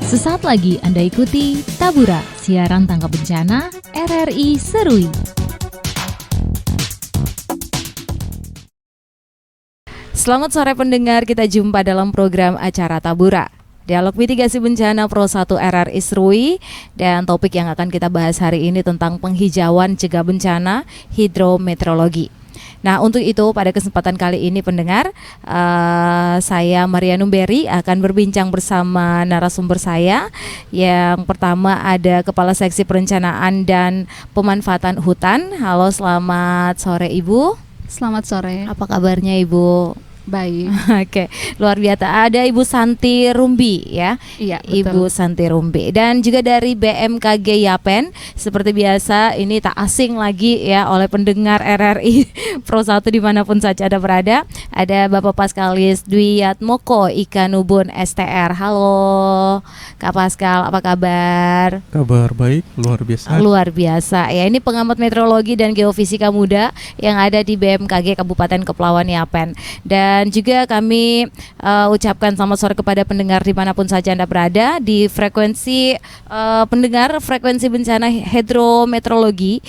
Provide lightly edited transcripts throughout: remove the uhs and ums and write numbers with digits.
Sesaat lagi Anda ikuti Tabura, siaran tangkap bencana RRI Serui. Selamat sore pendengar, kita jumpa dalam program acara Tabura, Dialog Mitigasi Bencana Pro 1 RRI Serui. Dan topik yang akan kita bahas hari ini tentang penghijauan cegah bencana hidrometeorologi. Nah, untuk itu pada kesempatan kali ini pendengar, saya Maria Numberi akan berbincang bersama narasumber saya. Yang pertama ada Kepala Seksi Perencanaan dan Pemanfaatan Hutan. Halo, selamat sore Ibu. Selamat sore. Apa kabarnya Ibu? Baik. Oke, luar biasa. Ada Ibu Santi Rumbi ya. Iya, Ibu betul. Santi Rumbi. Dan juga dari BMKG Yapen. Seperti biasa ini tak asing lagi ya oleh pendengar RRI Pro 1 dimanapun saja Anda berada. Ada Bapak Paskalis Dwiatmoko Ikanubun STR. Halo Kak Paskal, apa kabar? Kabar baik, luar biasa. Luar biasa ya, ini pengamat meteorologi dan geofisika muda yang ada di BMKG Kabupaten Kepulauan Yapen. Dan juga kami ucapkan selamat sore kepada pendengar dimanapun saja Anda berada di frekuensi pendengar frekuensi bencana hidrometeorologi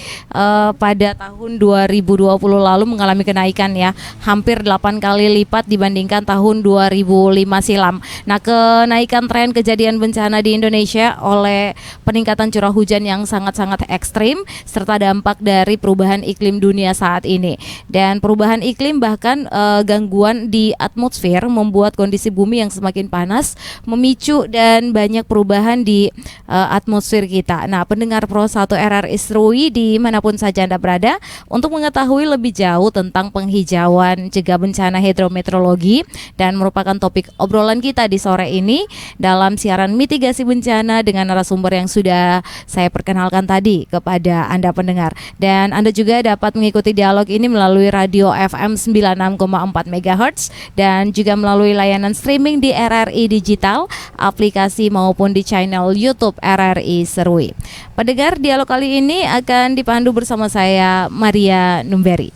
pada tahun 2020 lalu mengalami kenaikan ya, hampir 8 kali lipat dibandingkan tahun 2005 silam. Nah, kenaikan tren kejadian bencana di Indonesia oleh peningkatan curah hujan yang sangat-sangat ekstrim serta dampak dari perubahan iklim dunia saat ini. Dan perubahan iklim bahkan gangguan di atmosfer membuat kondisi bumi yang semakin panas, memicu dan banyak perubahan di atmosfer kita. Nah, pendengar Pro 1 RRI Serui dimanapun saja Anda berada, untuk mengetahui lebih jauh tentang penghijauan cegah bencana hidrometeorologi dan merupakan topik obrolan kita di sore ini dalam siaran mitigasi bencana dengan narasumber yang sudah saya perkenalkan tadi kepada Anda pendengar. Dan Anda juga dapat mengikuti dialog ini melalui radio FM 96,4 MHz dan juga melalui layanan streaming di RRI Digital, aplikasi maupun di channel YouTube RRI Serui. Pendengar, dialog kali ini akan dipandu bersama saya Maria Numberi.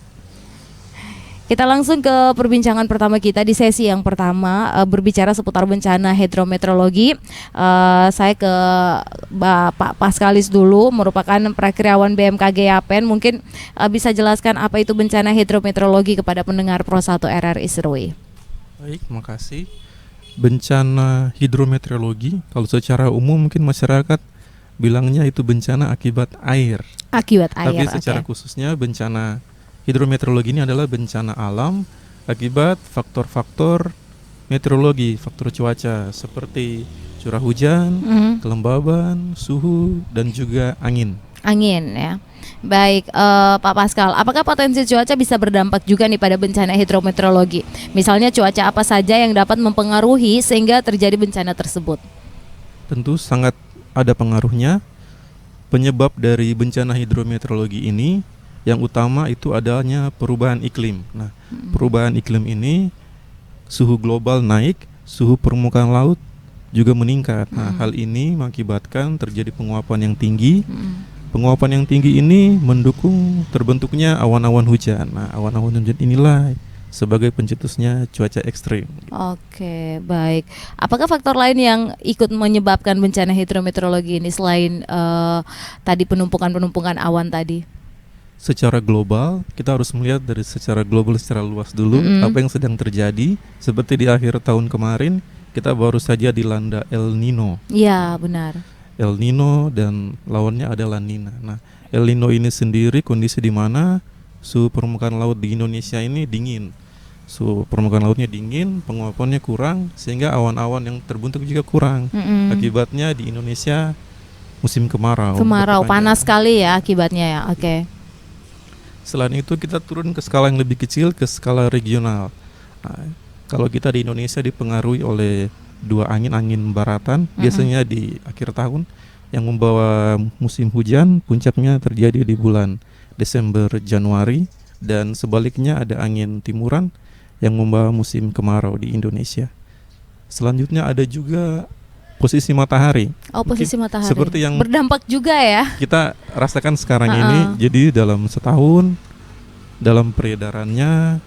Kita langsung ke perbincangan pertama kita di sesi yang pertama, berbicara seputar bencana hidrometeorologi. Saya ke Pak Paskalis dulu, merupakan Prakirawan BMKG Yapen. Mungkin bisa jelaskan apa itu bencana hidrometeorologi kepada pendengar Pro 1 RRI Serui. Baik, makasih. Bencana hidrometeorologi, kalau secara umum mungkin masyarakat bilangnya itu bencana akibat air. Akibat air. Tapi secara khususnya bencana hidrometeorologi ini adalah bencana alam akibat faktor-faktor meteorologi, faktor cuaca seperti curah hujan, kelembaban, suhu, dan juga angin. Angin ya. Baik, Pak Paskal, apakah potensi cuaca bisa berdampak juga nih pada bencana hidrometeorologi? Misalnya cuaca apa saja yang dapat mempengaruhi sehingga terjadi bencana tersebut? Tentu sangat ada pengaruhnya. Penyebab dari bencana hidrometeorologi ini yang utama itu adanya perubahan iklim. Nah, perubahan iklim ini suhu global naik, suhu permukaan laut juga meningkat. Nah, hal ini mengakibatkan terjadi penguapan yang tinggi. Penguapan yang tinggi ini mendukung terbentuknya awan-awan hujan. Nah, awan-awan hujan inilah sebagai pencetusnya cuaca ekstrim. Oke, baik. Apakah faktor lain yang ikut menyebabkan bencana hidrometeorologi ini selain tadi penumpukan awan tadi? Secara global, kita harus melihat dari secara global, secara luas dulu apa yang sedang terjadi. Seperti di akhir tahun kemarin, kita baru saja dilanda El Nino. Iya, benar. El Nino dan lawannya ada La Nina. Nah, El Nino ini sendiri kondisi di mana suhu permukaan laut di Indonesia ini dingin. Suhu permukaan lautnya dingin, penguapannya kurang, sehingga awan-awan yang terbentuk juga kurang. Akibatnya di Indonesia musim kemarau. Kemarau, panas sekali ya akibatnya ya. Oke. Selain itu kita turun ke skala yang lebih kecil, ke skala regional. Nah, kalau kita di Indonesia dipengaruhi oleh dua angin baratan, biasanya di akhir tahun yang membawa musim hujan, puncaknya terjadi di bulan Desember Januari, dan sebaliknya ada angin timuran yang membawa musim kemarau di Indonesia. Selanjutnya ada juga posisi matahari. Oh, posisi matahari. Seperti yang berdampak juga ya. kita rasakan sekarang ini. Jadi dalam setahun, dalam peredarannya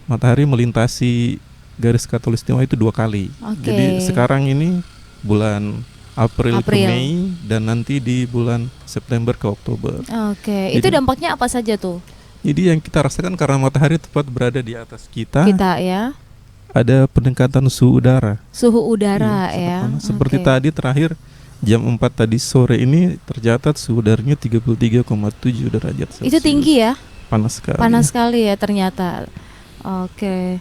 matahari melintasi garis khatulistiwa itu 2 kali. Okay. Jadi sekarang ini bulan April ke April. Mei, dan nanti di bulan September ke Oktober. Oke, itu Jadi- dampaknya apa saja tuh Jadi yang kita rasakan karena matahari tepat berada di atas kita, kita ya? ada peningkatan suhu udara. Suhu udara Iya, sangat ya. panas. Seperti Oke. tadi terakhir jam 4 tadi sore ini tercatat suhu udaranya 33,7 derajat Celcius. Itu tinggi ya? Panas sekali. Panas sekali ya ternyata. Oke.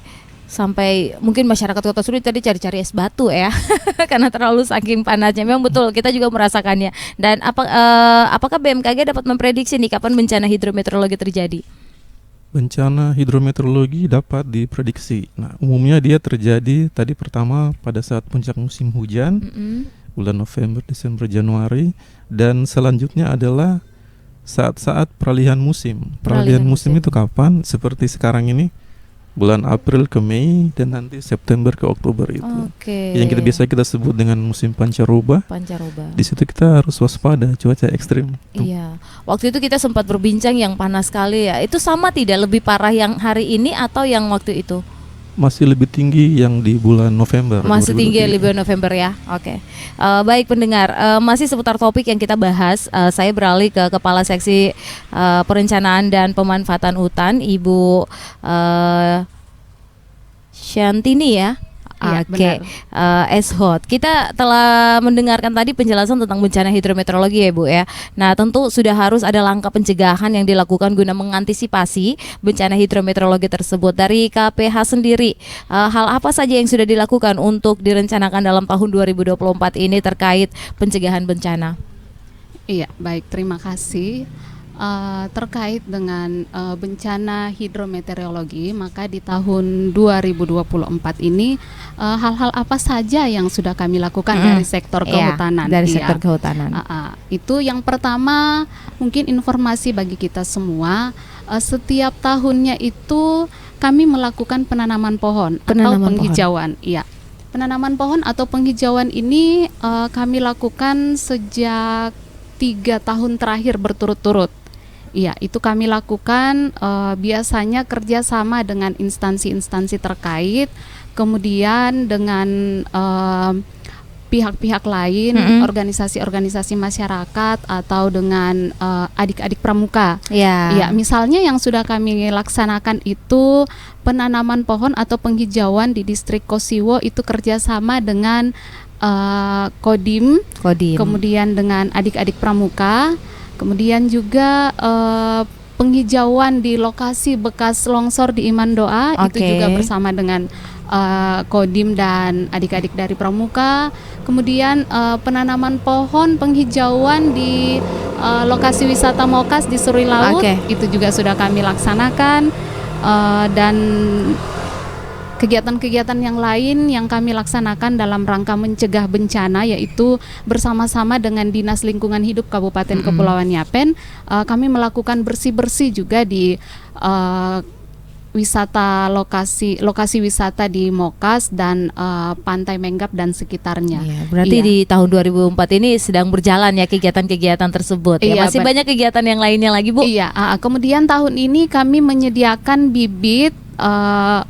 Sampai mungkin masyarakat Kota Sulu tadi cari-cari es batu ya. Karena terlalu saking panasnya. Memang betul kita juga merasakannya. Dan apakah BMKG dapat memprediksi nih kapan bencana hidrometeorologi terjadi? Bencana hidrometeorologi dapat diprediksi. Nah, umumnya dia terjadi tadi pertama pada saat puncak musim hujan, Mm-mm. bulan November, Desember, Januari, dan selanjutnya adalah saat-saat peralihan musim. Peralihan musim itu kapan? Seperti sekarang ini, bulan April ke Mei, dan nanti September ke Oktober itu. Oke. Yang kita sebut dengan musim pancaroba. Pancaroba. Di situ kita harus waspada cuaca ekstrim. Iya. Waktu itu kita sempat berbincang yang panas sekali ya. Itu sama tidak lebih parah yang hari ini atau yang waktu itu? Masih lebih tinggi yang di bulan November. Masih tinggi 2023. bulan November ya. Oke. Baik pendengar, masih seputar topik yang kita bahas. Saya beralih ke Kepala Seksi Perencanaan dan Pemanfaatan Hutan, Ibu Syantini ya. Iya, Oke, Eshot. Kita telah mendengarkan tadi penjelasan tentang bencana hidrometeorologi ya Bu ya. Nah tentu sudah harus ada langkah pencegahan yang dilakukan guna mengantisipasi bencana hidrometeorologi tersebut. Dari KPH sendiri, hal apa saja yang sudah dilakukan untuk direncanakan dalam tahun 2024 ini terkait pencegahan bencana? Iya, baik, terima kasih. Terkait dengan bencana hidrometeorologi, maka di tahun 2024 ini hal-hal apa saja yang sudah kami lakukan dari sektor kehutanan? Dari Iya. sektor kehutanan. Itu yang pertama, mungkin informasi bagi kita semua, setiap tahunnya itu kami melakukan penanaman pohon atau penghijauan. Iya. Penanaman pohon atau penghijauan ini kami lakukan sejak 3 tahun terakhir berturut-turut. Iya, itu kami lakukan biasanya kerjasama dengan instansi-instansi terkait, kemudian dengan pihak-pihak lain, organisasi-organisasi masyarakat, atau dengan adik-adik pramuka. Ya. Misalnya yang sudah kami laksanakan itu penanaman pohon atau penghijauan di distrik Kosiwo, itu kerjasama dengan Kodim, kemudian dengan adik-adik pramuka. Kemudian juga penghijauan di lokasi bekas longsor di Imandoa, itu juga bersama dengan Kodim dan adik-adik dari pramuka. Kemudian penanaman pohon penghijauan di lokasi wisata Mokas di Suri Laut, itu juga sudah kami laksanakan. Dan kegiatan-kegiatan yang lain yang kami laksanakan dalam rangka mencegah bencana, yaitu bersama-sama dengan Dinas Lingkungan Hidup Kabupaten Kepulauan Yapen, kami melakukan bersih-bersih juga di lokasi wisata di Mokas dan Pantai Menggap dan sekitarnya. Berarti di tahun 2004 ini sedang berjalan ya kegiatan-kegiatan tersebut. Masih banyak kegiatan yang lainnya lagi Bu? Iya. Kemudian tahun ini kami menyediakan bibit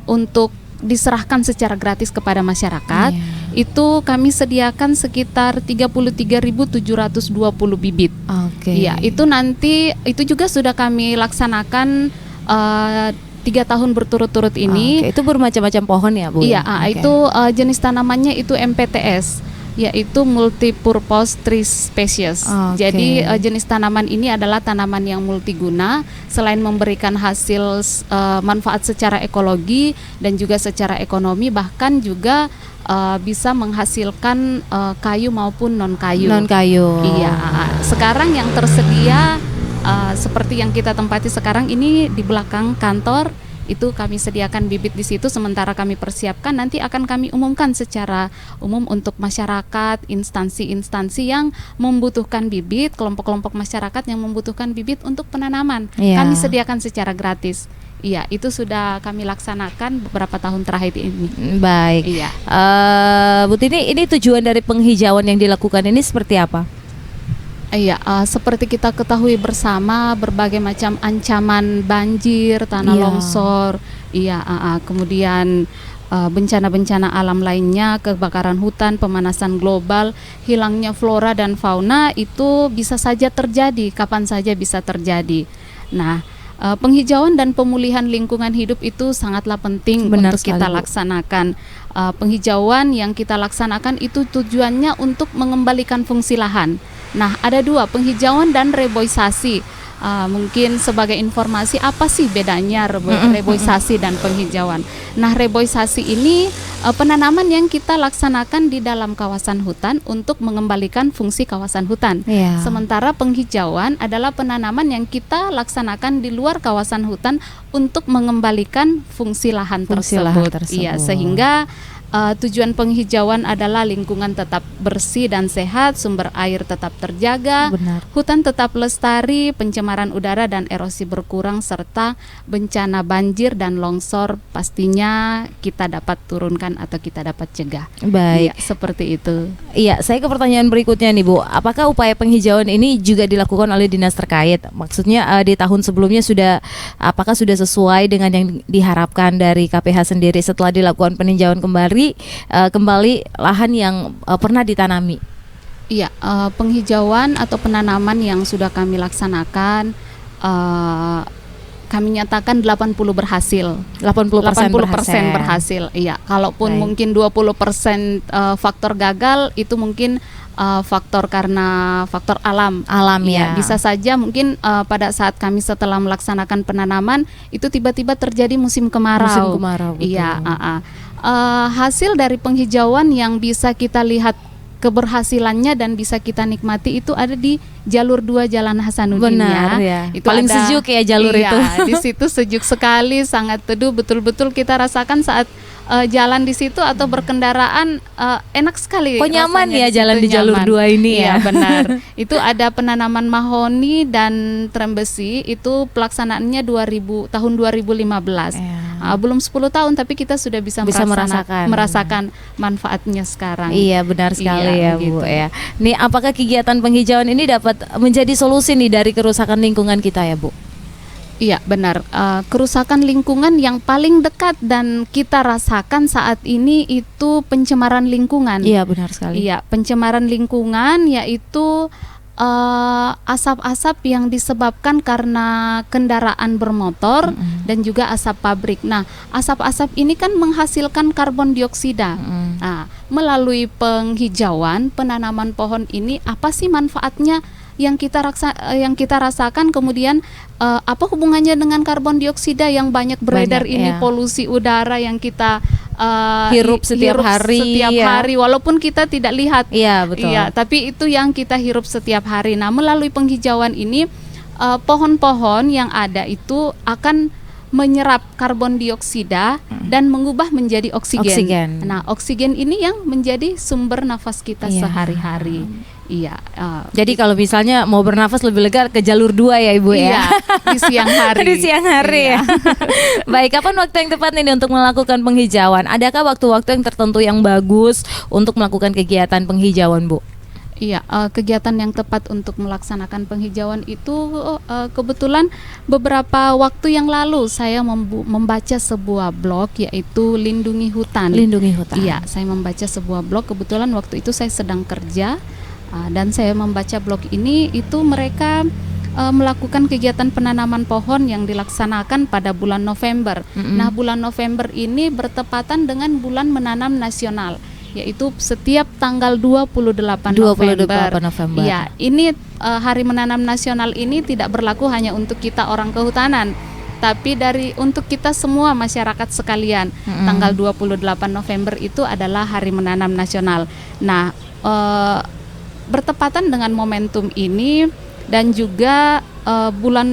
untuk diserahkan secara gratis kepada masyarakat. Itu kami sediakan sekitar 33.720 bibit. Iya, itu nanti itu juga sudah kami laksanakan 3 tahun berturut-turut ini. Itu bermacam-macam pohon ya Bu? Iya, itu jenis tanamannya itu MPTS, yaitu multipurpose tree species. Jadi jenis tanaman ini adalah tanaman yang multiguna, selain memberikan hasil manfaat secara ekologi dan juga secara ekonomi, bahkan juga bisa menghasilkan kayu maupun non kayu. Iya. Sekarang yang tersedia seperti yang kita tempati sekarang ini di belakang kantor, itu kami sediakan bibit di situ, sementara kami persiapkan nanti akan kami umumkan secara umum untuk masyarakat, instansi-instansi yang membutuhkan bibit, kelompok-kelompok masyarakat yang membutuhkan bibit untuk penanaman. Kami sediakan secara gratis. Iya, itu sudah kami laksanakan beberapa tahun terakhir ini. Baik. Iya. Bu Tini, ini tujuan dari penghijauan yang dilakukan ini seperti apa? Iya, seperti kita ketahui bersama, berbagai macam ancaman banjir, tanah longsor, kemudian bencana-bencana alam lainnya, kebakaran hutan, pemanasan global, hilangnya flora dan fauna itu bisa saja terjadi, kapan saja bisa terjadi. Nah, penghijauan dan pemulihan lingkungan hidup itu sangatlah penting. Benar untuk kita sekali, Bu. laksanakan. Penghijauan yang kita laksanakan itu tujuannya untuk mengembalikan fungsi lahan. Nah, ada dua, penghijauan dan reboisasi. Mungkin sebagai informasi, apa sih bedanya reboisasi dan penghijauan? Nah, reboisasi ini penanaman yang kita laksanakan di dalam kawasan hutan untuk mengembalikan fungsi kawasan hutan. Iya. Sementara penghijauan adalah penanaman yang kita laksanakan di luar kawasan hutan untuk mengembalikan fungsi lahan tersebut. Iya, sehingga tujuan penghijauan adalah lingkungan tetap bersih dan sehat, sumber air tetap terjaga, Benar. hutan tetap lestari, pencemaran udara dan erosi berkurang, serta bencana banjir dan longsor pastinya kita dapat turunkan atau kita dapat cegah. Baik. Ya, seperti itu. Iya, saya ke pertanyaan berikutnya nih, Bu. Apakah upaya penghijauan ini juga dilakukan oleh dinas terkait? Maksudnya di tahun sebelumnya apakah sudah sesuai dengan yang diharapkan dari KPH sendiri setelah dilakukan peninjauan kembali lahan yang pernah ditanami? Iya, penghijauan atau penanaman yang sudah kami laksanakan, kami nyatakan 80 berhasil. 80% berhasil. Iya, kalaupun Baik. mungkin 20% faktor gagal itu mungkin faktor karena faktor alam. Ya. Bisa saja mungkin pada saat kami setelah melaksanakan penanaman itu tiba-tiba terjadi musim kemarau. Musim kemarau, betul. Iya, hasil dari penghijauan yang bisa kita lihat keberhasilannya dan bisa kita nikmati itu ada di jalur 2 Jalan Hasanuddin. Benar, ya. Itu Paling sejuk ya jalur itu. Di situ sejuk sekali, sangat teduh, betul-betul kita rasakan saat jalan di situ atau berkendaraan, enak sekali. Kok nyaman rasanya ya jalan di jalur 2 ini ya? Iya, benar. Itu ada penanaman mahoni dan trembesi, itu pelaksanaannya tahun 2015. Ya. Belum 10 tahun tapi kita sudah bisa merasakan manfaatnya sekarang. Iya, benar sekali ya, begitu. Bu ya. Nih, apakah kegiatan penghijauan ini dapat menjadi solusi nih dari kerusakan lingkungan kita ya, Bu? Iya, benar. Kerusakan lingkungan yang paling dekat dan kita rasakan saat ini itu pencemaran lingkungan. Iya, benar sekali. Iya, pencemaran lingkungan yaitu asap-asap yang disebabkan karena kendaraan bermotor dan juga asap pabrik. Nah, asap-asap ini kan menghasilkan karbon dioksida. Nah, melalui penghijauan, penanaman pohon ini apa sih manfaatnya yang kita rasakan, kemudian apa hubungannya dengan karbon dioksida yang banyak beredar ini, polusi udara yang kita hirup setiap hari, walaupun kita tidak lihat. Iya, betul. Iya, tapi itu yang kita hirup setiap hari. Nah, melalui penghijauan ini pohon-pohon yang ada itu akan menyerap karbon dioksida dan mengubah menjadi oksigen. Nah, oksigen ini yang menjadi sumber nafas kita sehari-hari. Iya. Jadi kalau misalnya mau bernafas lebih lega ke jalur 2 ya, Ibu ya. Di siang hari. Di siang hari ya. Baik, kapan waktu yang tepat nih untuk melakukan penghijauan? Adakah waktu-waktu yang tertentu yang bagus untuk melakukan kegiatan penghijauan, Bu? Iya, kegiatan yang tepat untuk melaksanakan penghijauan itu kebetulan beberapa waktu yang lalu saya membaca sebuah blog yaitu Lindungi Hutan. Lindungi Hutan. Iya, saya membaca sebuah blog, kebetulan waktu itu saya sedang kerja dan saya membaca blog ini, itu mereka melakukan kegiatan penanaman pohon yang dilaksanakan pada bulan November. Nah, bulan November ini bertepatan dengan bulan menanam nasional, yaitu setiap tanggal 28 November. Ya, ini hari menanam nasional ini tidak berlaku hanya untuk kita orang kehutanan, tapi untuk kita semua masyarakat sekalian. Tanggal 28 November itu adalah hari menanam nasional. Nah, bertepatan dengan momentum ini dan juga bulan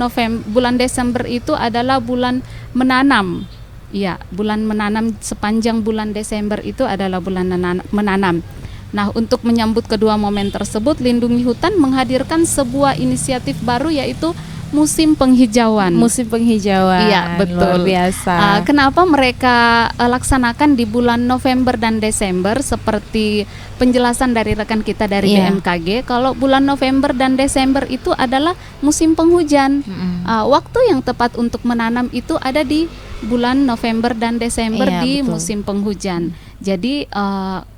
Desember itu adalah bulan menanam. Ya, bulan menanam, sepanjang bulan Desember itu adalah bulan menanam. Nah, untuk menyambut kedua momen tersebut, Lindungi Hutan menghadirkan sebuah inisiatif baru yaitu musim penghijauan. Musim penghijauan. Iya, betul. Luar biasa. Kenapa mereka laksanakan di bulan November dan Desember seperti penjelasan dari rekan kita dari BMKG, kalau bulan November dan Desember itu adalah musim penghujan. Waktu yang tepat untuk menanam itu ada di bulan November dan Desember di betul. musim penghujan. Jadi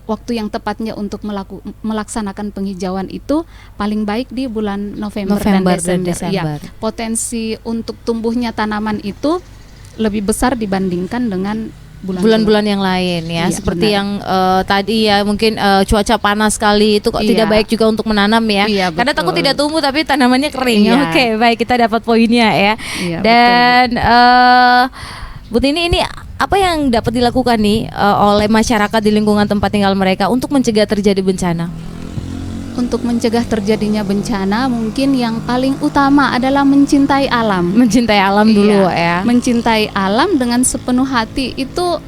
waktu yang tepatnya untuk melaksanakan penghijauan itu paling baik di bulan November dan Desember. Ya, potensi untuk tumbuhnya tanaman itu lebih besar dibandingkan dengan bulan-bulan yang lain ya, seperti benar. yang tadi ya mungkin cuaca panas sekali itu kok tidak baik juga untuk menanam ya, karena takut tidak tumbuh tapi tanamannya kering. Oke, baik, kita dapat poinnya ya. Dan Bu Tini, ini apa yang dapat dilakukan nih oleh masyarakat di lingkungan tempat tinggal mereka untuk mencegah terjadi bencana? Untuk mencegah terjadinya bencana, mungkin yang paling utama adalah mencintai alam. Mencintai alam dulu ya. Mencintai alam dengan sepenuh hati itu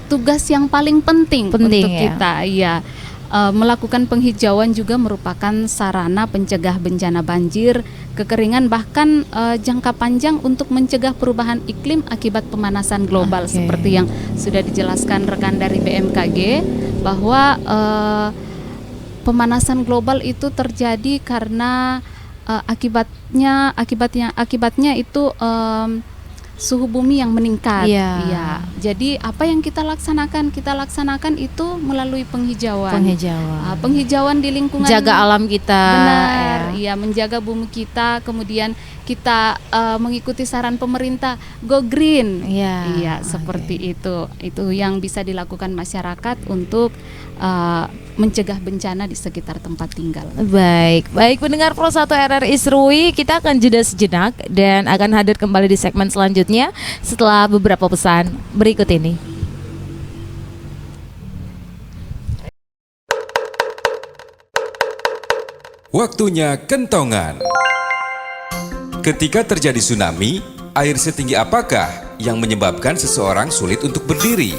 tugas yang paling penting untuk kita. Iya. Melakukan penghijauan juga merupakan sarana pencegah bencana banjir, kekeringan, bahkan jangka panjang untuk mencegah perubahan iklim akibat pemanasan global. Seperti yang sudah dijelaskan rekan dari BMKG bahwa pemanasan global itu terjadi karena akibatnya itu suhu bumi yang meningkat. Iya. Jadi apa yang kita laksanakan? Kita laksanakan itu melalui penghijauan. Penghijauan di lingkungan. Jaga alam kita. Benar. Iya, menjaga bumi kita. Kemudian kita mengikuti saran pemerintah, go green. Iya, seperti itu. Itu yang bisa dilakukan masyarakat untuk mencegah bencana di sekitar tempat tinggal. Baik pendengar Pro 1 RRI Serui, kita akan jeda sejenak dan akan hadir kembali di segmen selanjutnya setelah beberapa pesan berikut ini. Waktunya kentongan. Ketika terjadi tsunami, air setinggi apakah yang menyebabkan seseorang sulit untuk berdiri?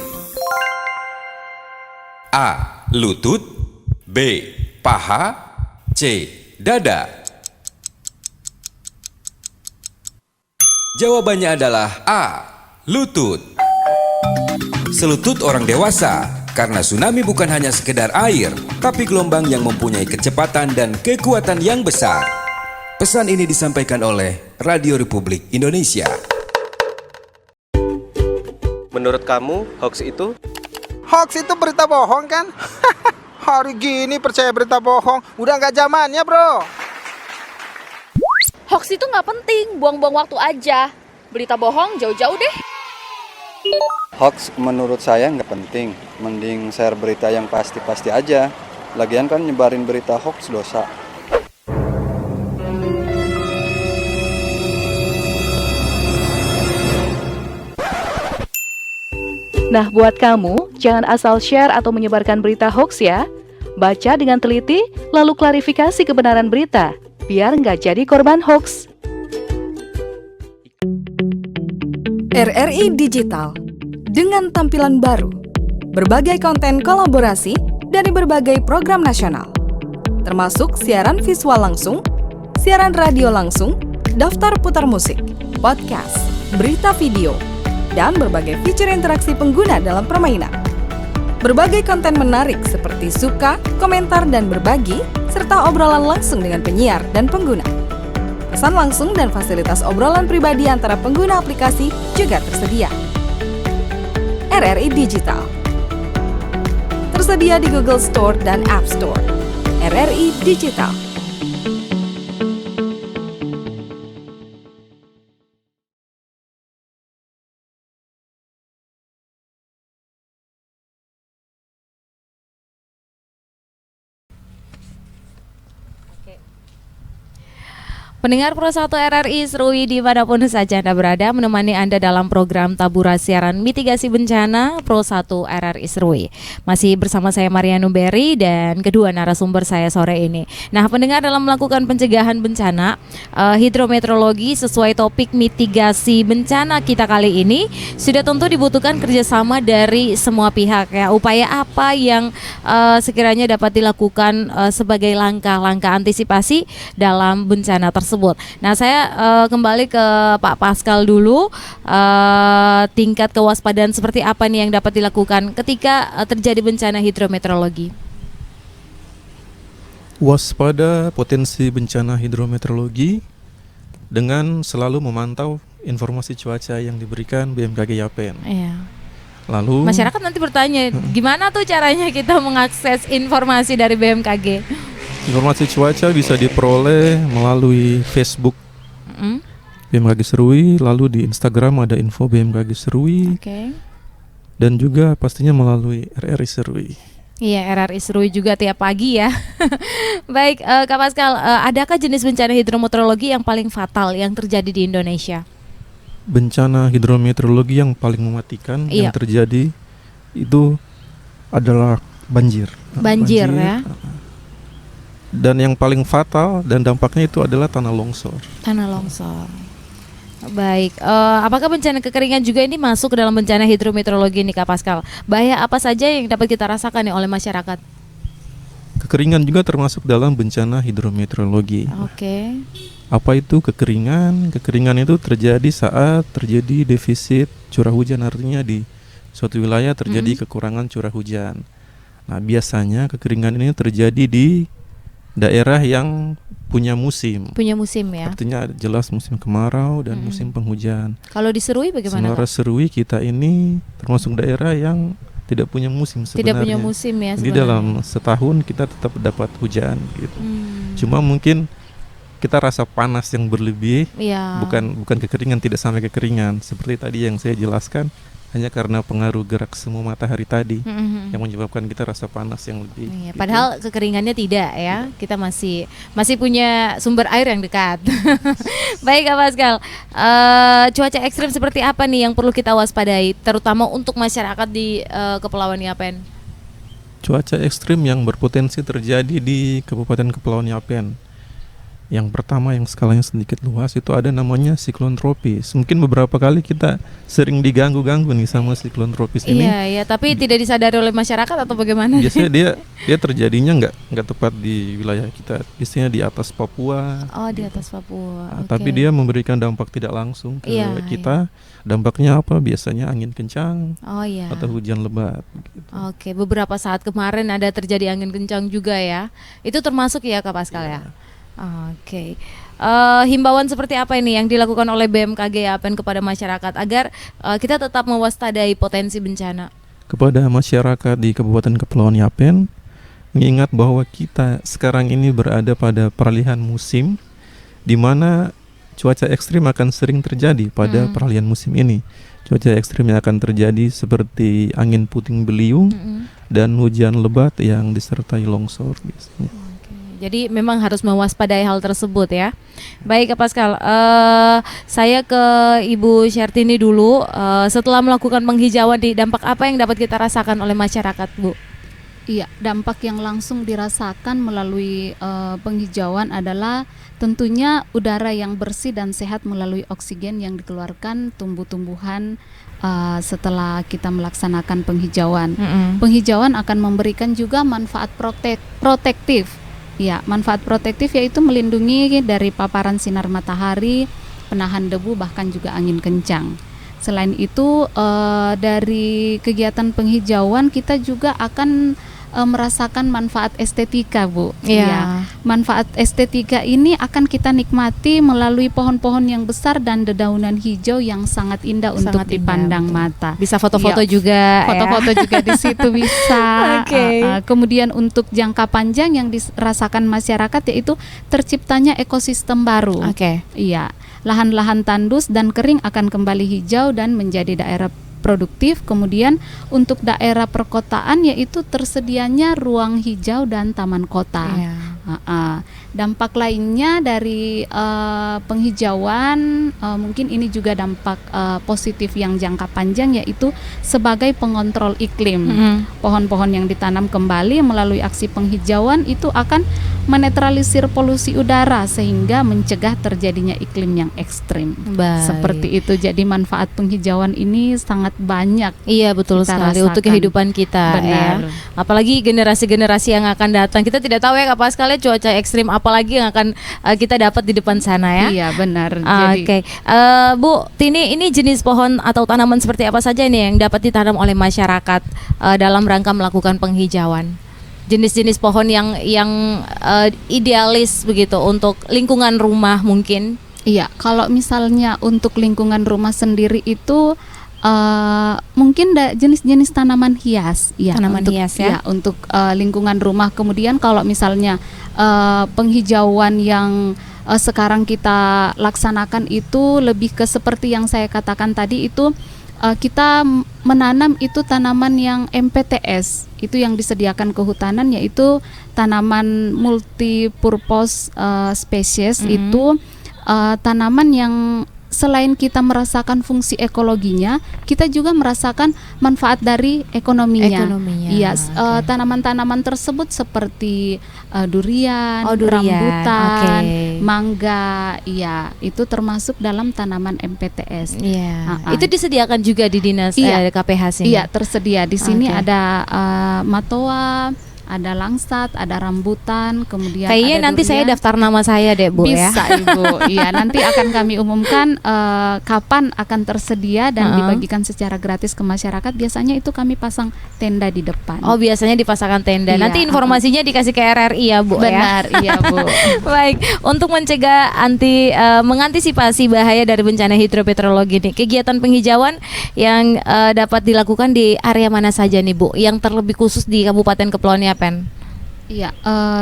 A. Lutut. B. Paha. C. Dada. Jawabannya adalah A. Lutut. Selutut orang dewasa, karena tsunami bukan hanya sekedar air, tapi gelombang yang mempunyai kecepatan dan kekuatan yang besar. Pesan ini disampaikan oleh Radio Republik Indonesia. Menurut kamu, hoax itu? Hoax itu berita bohong kan? Hari gini percaya berita bohong, udah nggak zamannya bro. Hoax itu nggak penting, buang-buang waktu aja. Berita bohong jauh-jauh deh. Hoax menurut saya nggak penting, mending share berita yang pasti-pasti aja. Lagian kan nyebarin berita hoax dosa. Nah, buat kamu, jangan asal share atau menyebarkan berita hoax ya. Baca dengan teliti, lalu klarifikasi kebenaran berita, biar nggak jadi korban hoax. RRI Digital, dengan tampilan baru, berbagai konten kolaborasi dari berbagai program nasional, termasuk siaran visual langsung, siaran radio langsung, daftar putar musik, podcast, berita video, dan berbagai fitur interaksi pengguna dalam permainan. Berbagai konten menarik seperti suka, komentar, dan berbagi, serta obrolan langsung dengan penyiar dan pengguna. Pesan langsung dan fasilitas obrolan pribadi antara pengguna aplikasi juga tersedia. RRI Digital tersedia di Google Store dan App Store. RRI Digital. Pendengar Pro 1 RRI Serui dimanapun saja Anda berada, menemani Anda dalam program Tabura Siaran Mitigasi Bencana Pro 1 RRI Serui. Masih bersama saya Marianu Berry dan kedua narasumber saya sore ini. Nah, pendengar, dalam melakukan pencegahan bencana hidrometeorologi sesuai topik mitigasi bencana kita kali ini, sudah tentu dibutuhkan kerjasama dari semua pihak ya. Upaya apa yang sekiranya dapat dilakukan sebagai langkah-langkah antisipasi dalam bencana tersebut. tersebut. Nah, saya kembali ke Pak Pascal dulu. Tingkat kewaspadaan seperti apa nih yang dapat dilakukan ketika terjadi bencana hidrometeorologi? Waspada potensi bencana hidrometeorologi dengan selalu memantau informasi cuaca yang diberikan BMKG Yapen. Iya. Lalu Masyarakat nanti bertanya, gimana tuh caranya kita mengakses informasi dari BMKG? informasi cuaca bisa diperoleh melalui Facebook BMKG Serui, lalu di Instagram ada info BMKG Serui, dan juga pastinya melalui RRI Serui. Iya, RRI Serui juga tiap pagi ya. Baik, Kak Pascal, adakah jenis bencana hidrometeorologi yang paling fatal yang terjadi di Indonesia? Bencana hidrometeorologi yang paling mematikan yang terjadi itu adalah banjir. Banjir ya. Dan yang paling fatal dan dampaknya itu adalah tanah longsor. Tanah longsor. Baik, apakah bencana kekeringan juga ini masuk ke dalam bencana hidrometeorologi nih Kak Pascal? Bahaya apa saja yang dapat kita rasakan nih oleh masyarakat? Kekeringan juga termasuk dalam bencana hidrometeorologi. Oke. Apa itu kekeringan? Kekeringan itu terjadi saat terjadi defisit curah hujan, artinya di suatu wilayah terjadi kekurangan curah hujan. Nah, biasanya kekeringan ini terjadi di daerah yang punya musim. Punya musim ya. Artinya jelas musim kemarau dan musim penghujan. Kalau di Serui bagaimana? Sementara Serui kita ini termasuk daerah yang tidak punya musim sebenarnya. Tidak punya musim ya sebenarnya. Jadi dalam setahun kita tetap dapat hujan gitu. Cuma mungkin kita rasa panas yang berlebih, bukan kekeringan, tidak sampai kekeringan. Seperti tadi yang saya jelaskan, hanya karena pengaruh gerak semu matahari tadi yang menyebabkan kita rasa panas yang lebih. Gitu. Padahal kekeringannya tidak ya, kita masih punya sumber air yang dekat. Baik Kak Pascal, cuaca ekstrim seperti apa nih yang perlu kita waspadai, terutama untuk masyarakat di Kepulauan Yapen? Cuaca ekstrim yang berpotensi terjadi di Kabupaten Kepulauan Yapen. Yang pertama yang skalanya sedikit luas itu ada namanya siklon tropis. Mungkin beberapa kali kita sering diganggu-ganggu nih sama siklon tropis ini. Iya, tapi tidak disadari oleh masyarakat atau bagaimana? Biasanya dia terjadinya nggak tepat di wilayah kita. Biasanya di atas Papua. Oh, di atas Papua. Tapi dia memberikan dampak tidak langsung ke kita. Dampaknya apa? Biasanya angin kencang atau hujan lebat. Gitu. Oke, beberapa saat kemarin ada terjadi angin kencang juga ya. Itu termasuk ya Kak Pascal ya? Oke. Himbauan seperti apa ini yang dilakukan oleh BMKG Yapen kepada masyarakat agar kita tetap mewaspadai potensi bencana? Kepada masyarakat di Kabupaten Kepulauan Yapen, mengingat bahwa kita sekarang ini berada pada peralihan musim, di mana cuaca ekstrim akan sering terjadi pada peralihan musim ini. Cuaca ekstrim yang akan terjadi seperti angin puting beliung dan hujan lebat yang disertai longsor biasanya. Jadi memang harus mewaspadai hal tersebut ya. Baik Kak Pascal, saya ke Ibu Syartini dulu. Setelah melakukan penghijauan, dampak apa yang dapat kita rasakan oleh masyarakat, Bu? Iya, dampak yang langsung dirasakan melalui penghijauan adalah tentunya udara yang bersih dan sehat melalui oksigen yang dikeluarkan tumbuh-tumbuhan setelah kita melaksanakan penghijauan. Penghijauan akan memberikan juga manfaat protektif. Ya, manfaat protektif yaitu melindungi dari paparan sinar matahari, penahan debu, bahkan juga angin kencang. Selain itu, dari kegiatan penghijauan kita juga akan merasakan manfaat estetika, Bu. Ya. Manfaat estetika ini akan kita nikmati melalui pohon-pohon yang besar dan dedaunan hijau yang sangat indah untuk dipandang mata. Bisa foto-foto juga. Foto-foto juga di situ bisa. Kemudian untuk jangka panjang yang dirasakan masyarakat yaitu terciptanya ekosistem baru. Iya. Lahan-lahan tandus dan kering akan kembali hijau dan menjadi daerah produktif. Kemudian untuk daerah perkotaan yaitu tersedianya ruang hijau dan taman kota. Dampak lainnya dari penghijauan mungkin ini juga dampak positif yang jangka panjang yaitu sebagai pengontrol iklim. Pohon-pohon yang ditanam kembali melalui aksi penghijauan itu akan menetralisir polusi udara sehingga mencegah terjadinya iklim yang ekstrim. Seperti itu. Jadi manfaat penghijauan ini sangat banyak. Iya, betul sekali rasakan untuk kehidupan kita. Benar. Apalagi generasi-generasi yang akan datang. Kita tidak tahu ya Kak Pascal lihat cuaca ekstrim apalagi yang akan kita dapat di depan sana ya. Iya benar. Oke. Bu Tini, ini jenis pohon atau tanaman seperti apa saja ini yang dapat ditanam oleh masyarakat dalam rangka melakukan penghijauan? Jenis-jenis pohon yang idealis begitu untuk lingkungan rumah mungkin. Iya, kalau misalnya untuk lingkungan rumah sendiri itu mungkin jenis-jenis tanaman hias, ya. Tanaman hias ya. Untuk lingkungan rumah. Kemudian kalau misalnya penghijauan yang sekarang kita laksanakan itu lebih ke seperti yang saya katakan tadi itu kita menanam itu tanaman yang MPTS, itu yang disediakan kehutanan, yaitu tanaman multipurpose species. Itu tanaman yang selain kita merasakan fungsi ekologinya, kita juga merasakan manfaat dari ekonominya. Iya, tanaman-tanaman tersebut seperti durian, rambutan, mangga, iya, itu termasuk dalam tanaman MPTS. Iya. Itu disediakan juga di dinas KPH sini. Iya, tersedia di sini. Ada matoa, ada langsat, ada rambutan, kemudian kayaknya ada nanti durian. Saya daftar nama saya deh Bu. Bisa ya. Ibu. Iya, nanti akan kami umumkan kapan akan tersedia dan dibagikan secara gratis ke masyarakat. Biasanya itu kami pasang tenda di depan. Oh, biasanya dipasangkan tenda. Iya, Nanti informasinya dikasih ke RRI ya Bu. Benar, iya Bu. Baik, untuk mencegah mengantisipasi bahaya dari bencana hidrometeorologi ini, kegiatan penghijauan yang dapat dilakukan di area mana saja nih Bu? Yang terlebih khusus di Kabupaten Kepulauan Yapen. Iya,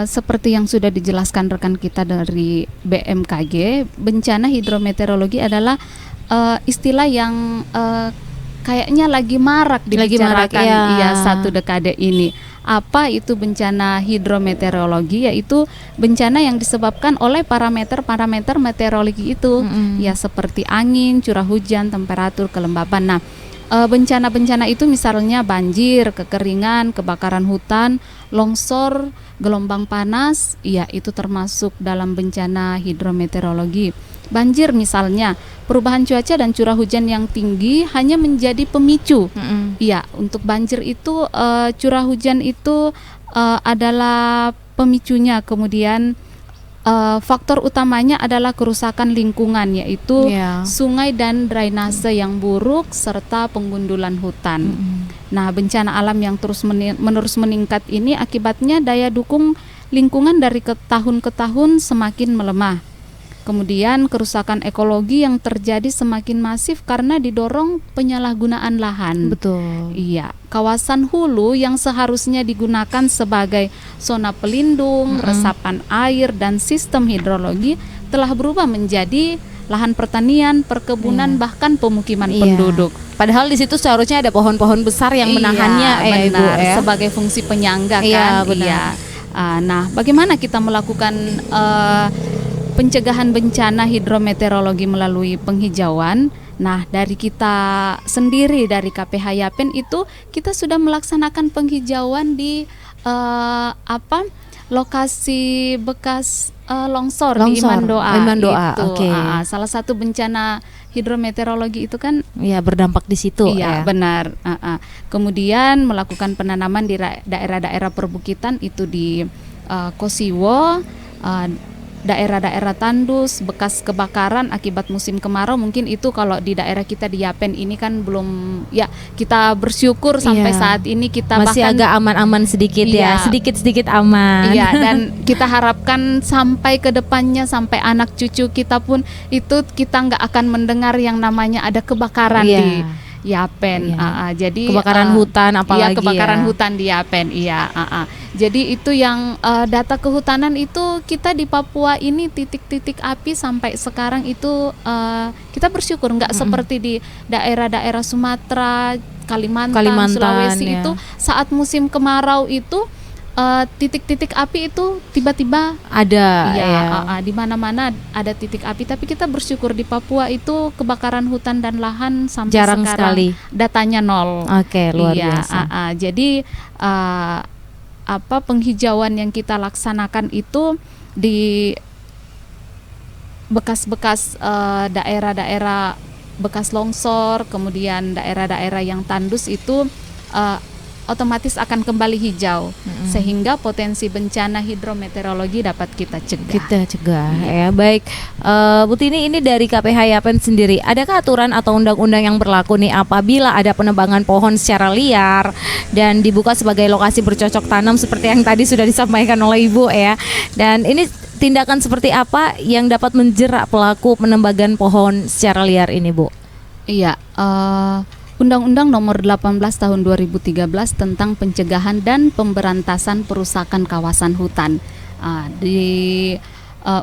seperti yang sudah dijelaskan rekan kita dari BMKG, bencana hidrometeorologi adalah istilah yang kayaknya lagi marak dibicarakan satu dekade ini. Apa itu bencana hidrometeorologi? Yaitu bencana yang disebabkan oleh parameter-parameter meteorologi itu, ya seperti angin, curah hujan, temperatur, kelembapan. Nah, bencana-bencana itu misalnya banjir, kekeringan, kebakaran hutan, longsor, gelombang panas, ya itu termasuk dalam bencana hidrometeorologi. Banjir misalnya, perubahan cuaca dan curah hujan yang tinggi hanya menjadi pemicu. Ya, untuk banjir itu curah hujan itu adalah pemicunya. Kemudian faktor utamanya adalah kerusakan lingkungan, yaitu sungai dan drainase yang buruk serta penggundulan hutan. Nah, bencana alam yang menerus meningkat ini akibatnya daya dukung lingkungan dari tahun ke tahun semakin melemah. Kemudian kerusakan ekologi yang terjadi semakin masif karena didorong penyalahgunaan lahan. Betul. Iya, kawasan hulu yang seharusnya digunakan sebagai zona pelindung, resapan air dan sistem hidrologi telah berubah menjadi lahan pertanian, perkebunan, bahkan pemukiman penduduk. Padahal di situ seharusnya ada pohon-pohon besar yang menahannya, benar, Ibu, ya? sebagai fungsi penyangga Iya, kan. benar. Iya. Nah, bagaimana kita melakukan pencegahan bencana hidrometeorologi melalui penghijauan? Nah, dari kita sendiri dari KPH Yapen itu kita sudah melaksanakan penghijauan di lokasi bekas longsor di Imandoa. Itu salah satu bencana hidrometeorologi itu kan berdampak di situ. Iya, benar. Kemudian melakukan penanaman di daerah-daerah perbukitan itu di Kosiwo, daerah-daerah tandus bekas kebakaran akibat musim kemarau. Mungkin itu kalau di daerah kita di Yapen ini kan belum, ya kita bersyukur sampai saat ini kita masih bahkan agak aman-aman sedikit ya, sedikit-sedikit aman. Iya, dan kita harapkan sampai ke depannya, sampai anak cucu kita pun itu kita nggak akan mendengar yang namanya ada kebakaran di Yapen. Jadi kebakaran hutan apalagi kebakaran hutan di Yapen. Jadi itu yang data kehutanan itu kita di Papua ini titik-titik api sampai sekarang itu kita bersyukur nggak seperti di daerah-daerah Sumatera, Kalimantan, Sulawesi itu saat musim kemarau itu titik-titik api itu tiba-tiba ada. Di mana-mana ada titik api, tapi kita bersyukur di Papua itu kebakaran hutan dan lahan sampai jarang sekarang sekali. Datanya nol. Oke, luar biasa. Jadi penghijauan yang kita laksanakan itu di bekas-bekas daerah-daerah bekas longsor, kemudian daerah-daerah yang tandus itu otomatis akan kembali hijau, sehingga potensi bencana hidrometeorologi dapat kita cegah. Ya, baik. Bu Tini, ini dari KPH Yapen sendiri, adakah aturan atau undang-undang yang berlaku nih apabila ada penebangan pohon secara liar dan dibuka sebagai lokasi bercocok tanam seperti yang tadi sudah disampaikan oleh Ibu ya. Dan ini tindakan seperti apa yang dapat menjerat pelaku penebangan pohon secara liar ini, Bu? Iya, Undang-Undang Nomor 18 Tahun 2013 tentang pencegahan dan pemberantasan perusakan kawasan hutan. Di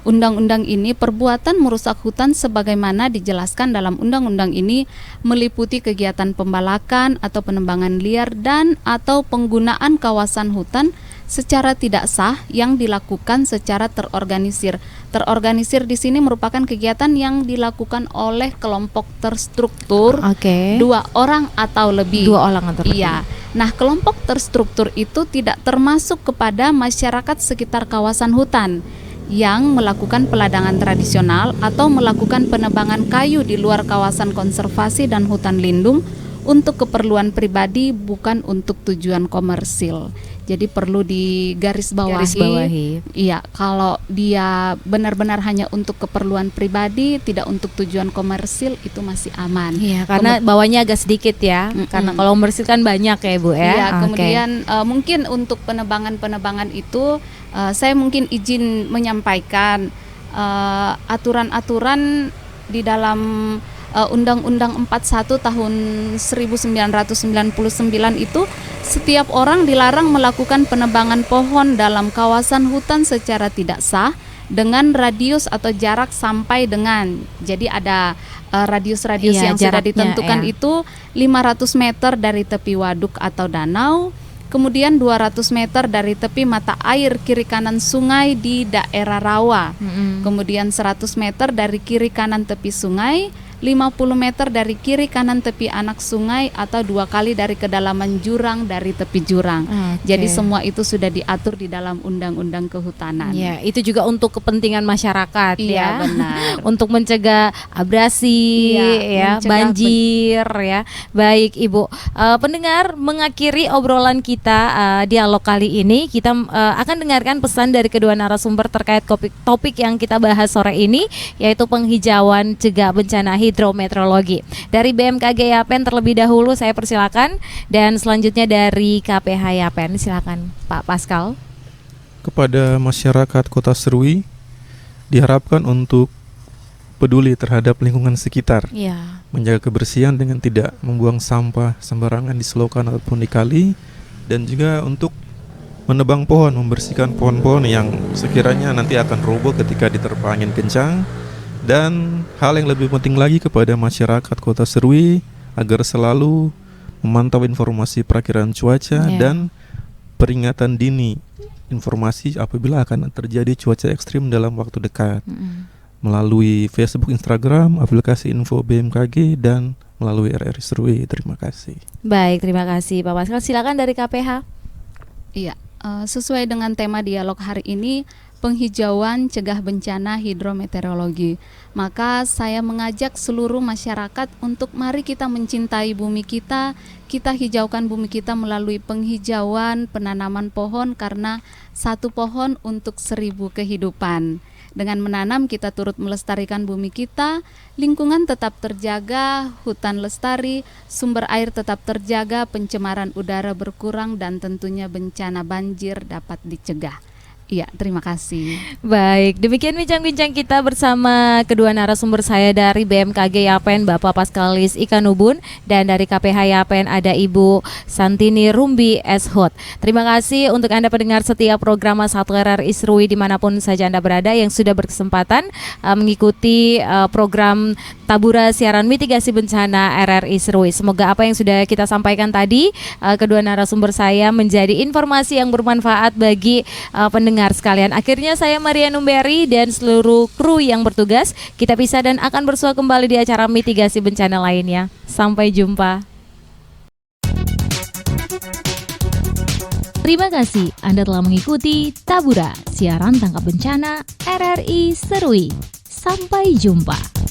undang-undang ini, perbuatan merusak hutan sebagaimana dijelaskan dalam undang-undang ini meliputi kegiatan pembalakan atau penebangan liar dan atau penggunaan kawasan hutan secara tidak sah yang dilakukan secara terorganisir. Terorganisir di sini merupakan kegiatan yang dilakukan oleh kelompok terstruktur, 2 orang atau lebih. 2 orang atau lebih. Iya. Nah, kelompok terstruktur itu tidak termasuk kepada masyarakat sekitar kawasan hutan yang melakukan peladangan tradisional atau melakukan penebangan kayu di luar kawasan konservasi dan hutan lindung untuk keperluan pribadi, bukan untuk tujuan komersil. Jadi perlu digarisbawahi. Iya, kalau dia benar-benar hanya untuk keperluan pribadi, tidak untuk tujuan komersil, itu masih aman. Iya, karena bawahnya agak sedikit ya. Karena kalau komersil kan banyak ya, Bu ya. Iya, kemudian mungkin untuk penebangan itu saya mungkin izin menyampaikan aturan-aturan di dalam Undang-Undang 41 tahun 1999 itu, setiap orang dilarang melakukan penebangan pohon dalam kawasan hutan secara tidak sah dengan radius atau jarak sampai dengan, jadi ada radius-radius yang sudah ditentukan itu 500 meter dari tepi waduk atau danau, kemudian 200 meter dari tepi mata air kiri kanan sungai di daerah rawa, kemudian 100 meter dari kiri kanan tepi sungai, 50 meter dari kiri kanan tepi anak sungai, atau 2 kali dari kedalaman jurang dari tepi jurang. Jadi semua itu sudah diatur di dalam Undang-Undang Kehutanan. Ya, itu juga untuk kepentingan masyarakat. Iya, benar. Untuk mencegah abrasi, banjir ya. Baik, Ibu. Pendengar, mengakhiri obrolan kita dialog kali ini, kita akan dengarkan pesan dari kedua narasumber terkait topik yang kita bahas sore ini, yaitu penghijauan cegah bencana hidrometeorologi. Dari BMKG Yapen terlebih dahulu saya persilakan, dan selanjutnya dari KPH Yapen, silakan Pak Pascal. Kepada masyarakat Kota Serui diharapkan untuk peduli terhadap lingkungan sekitar, menjaga kebersihan dengan tidak membuang sampah sembarangan di selokan ataupun di kali, dan juga untuk menebang pohon, membersihkan pohon-pohon yang sekiranya nanti akan roboh ketika diterpa angin kencang. Dan hal yang lebih penting lagi kepada masyarakat Kota Serui agar selalu memantau informasi perakiraan cuaca dan peringatan dini informasi apabila akan terjadi cuaca ekstrim dalam waktu dekat, melalui Facebook, Instagram, aplikasi info BMKG, dan melalui RRI Serui. Terima kasih. Baik, terima kasih Pak Pascal. Silakan dari KPH. Iya, sesuai dengan tema dialog hari ini, penghijauan cegah bencana hidrometeorologi. Maka saya mengajak seluruh masyarakat untuk mari kita mencintai bumi kita hijaukan bumi kita melalui penghijauan, penanaman pohon, karena 1 pohon untuk 1000 kehidupan. Dengan menanam kita turut melestarikan bumi kita, lingkungan tetap terjaga, hutan lestari, sumber air tetap terjaga, pencemaran udara berkurang, dan tentunya bencana banjir dapat dicegah. Iya, terima kasih. Baik, demikian bincang-bincang kita bersama kedua narasumber saya dari BMKG Yapen, Bapak Paskalis Ikanubun, dan dari KPH Yapen ada Ibu Santini Rumbi Eshot. Terima kasih untuk Anda pendengar setiap program 1 RRI Serui dimanapun saja Anda berada yang sudah berkesempatan mengikuti program Tabura Siaran Mitigasi Bencana RRI Serui. Semoga apa yang sudah kita sampaikan tadi kedua narasumber saya menjadi informasi yang bermanfaat bagi pendengar sekalian. Akhirnya saya Maria Numberi dan seluruh kru yang bertugas kita pisah dan akan bersua kembali di acara mitigasi bencana lainnya. Sampai jumpa. Terima kasih Anda telah mengikuti Tabura, siaran tangkap bencana RRI Serui. Sampai jumpa.